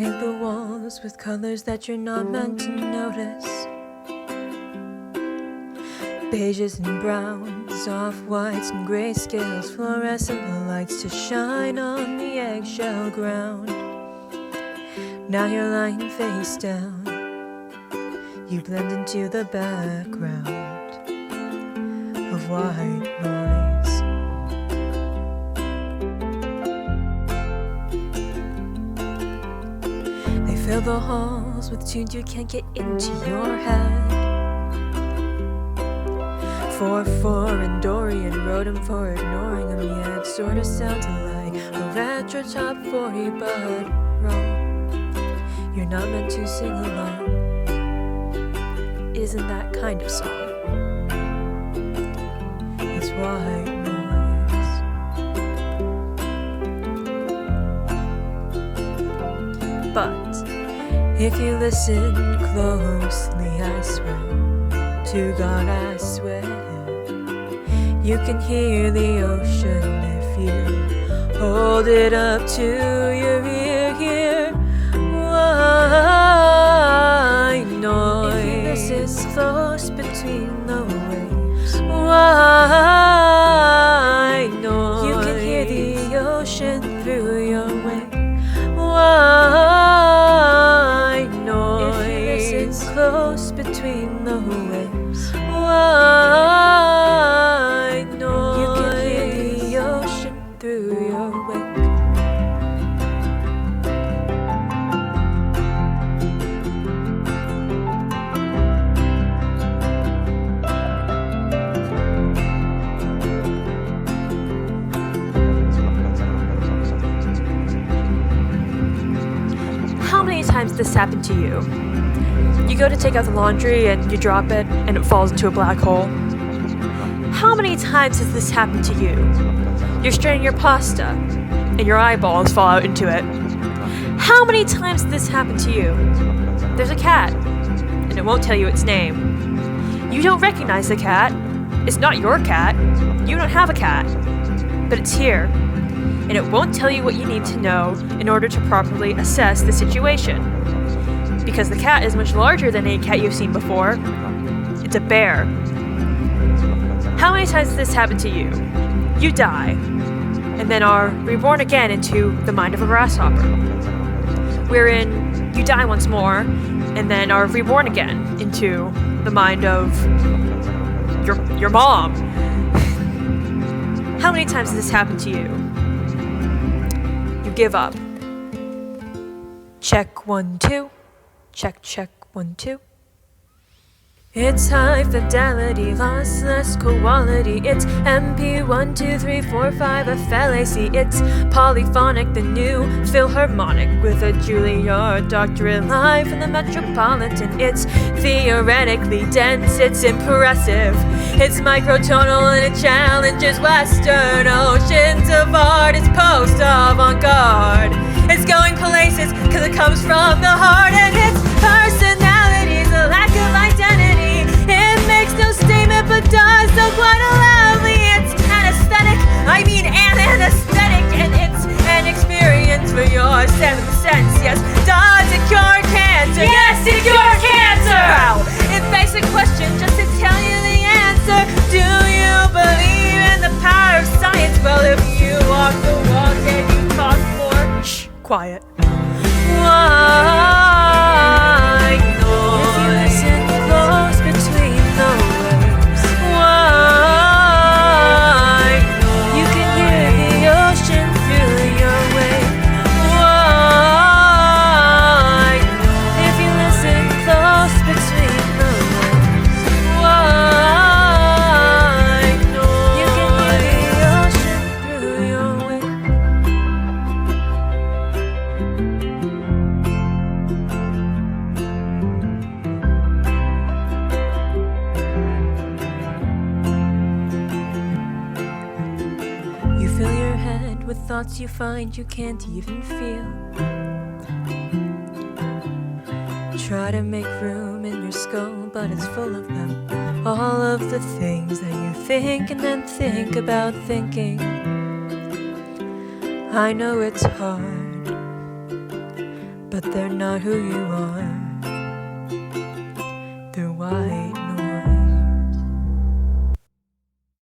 paint the walls with colors that you're not meant to notice. Beiges and browns, off-whites and grayscales, fluorescent lights to shine on the eggshell ground. Now you're lying face down, you blend into the background of white noise. They fill the halls with tunes you can't get into your head. 4-4 and Dorian wrote him for ignoring him yet. Sorta sounded like a retro top 40, but wrong. You're not meant to sing along. Isn't that kind of song? It's white noise. But if you listen closely, I swear to God, I swear, you can hear the ocean if you hold it up to your ear. Hear white noise. If you listen close between the waves, white noise. You can hear the ocean through your wing. White noise. If you listen close between the waves, white noise. You can hear the ocean through your wing. How many times this happened to you? You go to take out the laundry and you drop it and it falls into a black hole. How many times has this happened to you? You're straining your pasta and your eyeballs fall out into it. How many times has this happened to you? There's a cat and it won't tell you its name. You don't recognize the cat. It's not your cat. You don't have a cat. But it's here. And it won't tell you what you need to know in order to properly assess the situation. Because the cat is much larger than any cat you've seen before. It's a bear. How many times has this happened to you? You die, and then are reborn again into the mind of a grasshopper. Wherein you die once more, and then are reborn again into the mind of your mom. How many times has this happened to you? You give up. Check 1, 2. Check, check, 1, 2. It's high fidelity, lossless quality. It's MP 1, 2, 3, 4, 5 FLAC. It's polyphonic, the new Philharmonic with a Juilliard doctorate live in the Metropolitan. It's theoretically dense, it's impressive. It's microtonal and it challenges Western oceans of art. It's post-avant-garde. It's going places cause it comes from the heart. And its personality's a lack of identity. It makes no statement but does so quite loudly. It's an aesthetic, I mean an anesthetic. And it's an experience for your seventh sense. Yes, does it cure cancer? Yes, it cures cancer! Wow, it begs the question just to tell you the answer. Do you believe in the power of science? Well, if you walk the walk and you talk more. Shh, quiet. White noise. If you listen close between the waves, white noise. You can hear the ocean through your wave. White noise. If you listen close between the waves, white noise. You can hear the ocean through your wave. You fill your head with thoughts you find you can't even feel. Try to make room in your skull, but it's full of them. All of the things that you think and then think about thinking. I know it's hard, but they're not who you are.